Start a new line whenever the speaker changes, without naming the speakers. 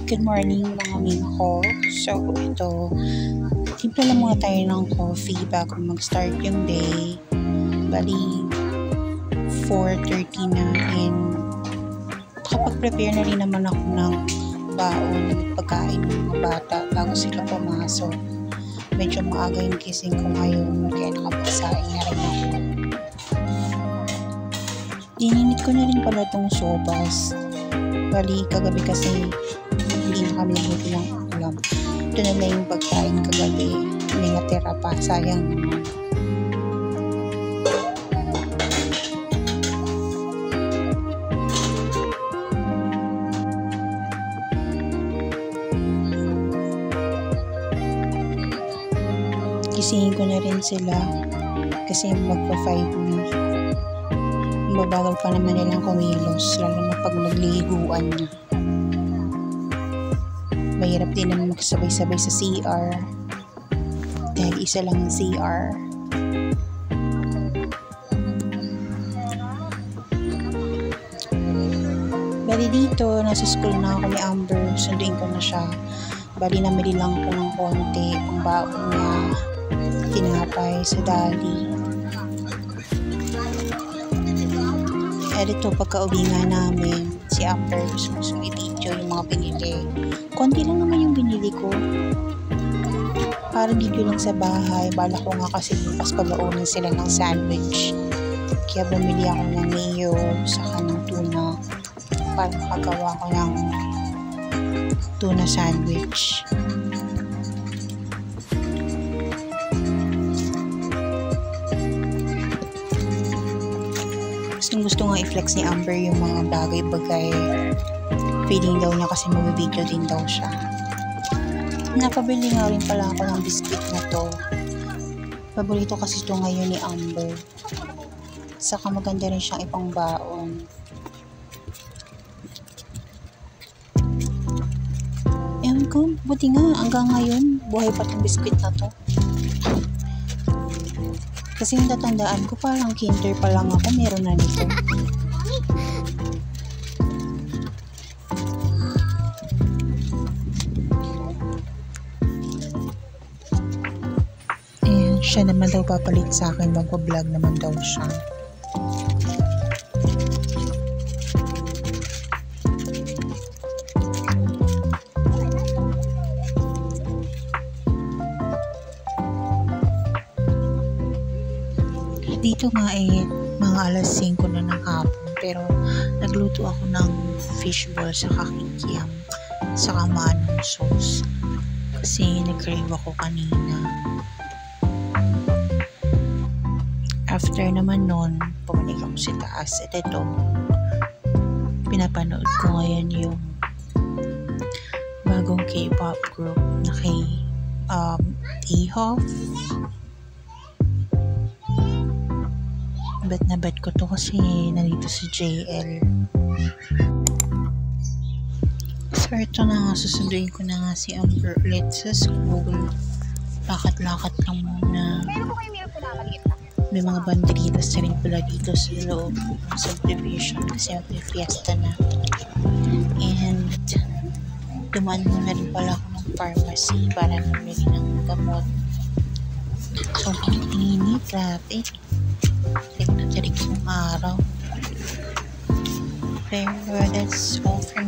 Good morning mga ming ko. So ito, timpla lang muna tayo ng coffee bago mag-start yung day. Bali, 4:30 na and nakapag-prepare na rin naman ako ng baon at pagkain ng mga bata bago sila pumasok. Medyo maaga yung gising ko ngayon kaya nakapagsaing na rin ako. Ininit ko na rin pala itong sopas. Bali, kagabi kasi hindi na kami nabuti ng ulam. Ito na lang yung pagkain kagabi. May natira pa. Sayang naman. Gisingin ko na rin sila kasi magpa-5 na. Mabagal pa naman nilang kumilos, lalo na pag nagliliguan na. Mahirap din naman magsabay-sabay sa CR dahil isa lang yung CR. Bali dito, nasa school na ako ni Amber, sunduin ko na siya. Bali namili lang ko ng konti pang baon niya, tinapay sa dali. Dito pagka-uwi nga namin, si Amber gusto i-video yung mga binili. Konti lang naman yung binili ko. Para video lang sa bahay. Bala ko nga kasi bukas pabaunin sila ng sandwich. Kaya bumili ako ng mayo saka ng tuna para makagawa ko ng tuna sandwich. Gusto nga i-flex ni Amber yung mga bagay-bagay. Feeling daw niya kasi mag-video din daw siya. Napabili nga rin pala ako ng biscuit na to. Paborito kasi ito ngayon ni Amber. Saka maganda rin siyang ipang baon. Ewan ko, buti nga hanggang ngayon buhay pa itong biscuit na to. Kasi yung tatandaan ko parang kinder pa lang ako, meron na nito. Eh, siya naman daw papalit sa akin, magpa-vlog naman daw siya. Dito nga mga alas 5 na ng hapon pero nagluto ako ng fishball sa kikiam saka manong sauce kasi nag-crave ako kanina. After naman nun, bumalik ako sa taas at ito, pinapanood ko ngayon yung bagong K-pop group na kay A-Hoff. Bet na bet ko to kasi nandito si JL. So ito na nga, susunduin ko na nga si Amber ulit sa school. Lakat-lakat lang muna. May mga banderitas na rin pala dito sa loob ng subdivision kasi mag-fiesta na. And dumaan muna rin pala ako ng pharmacy para namili ng gamot. So init, grabe. Tirik na tirik yung araw. Pero that's all for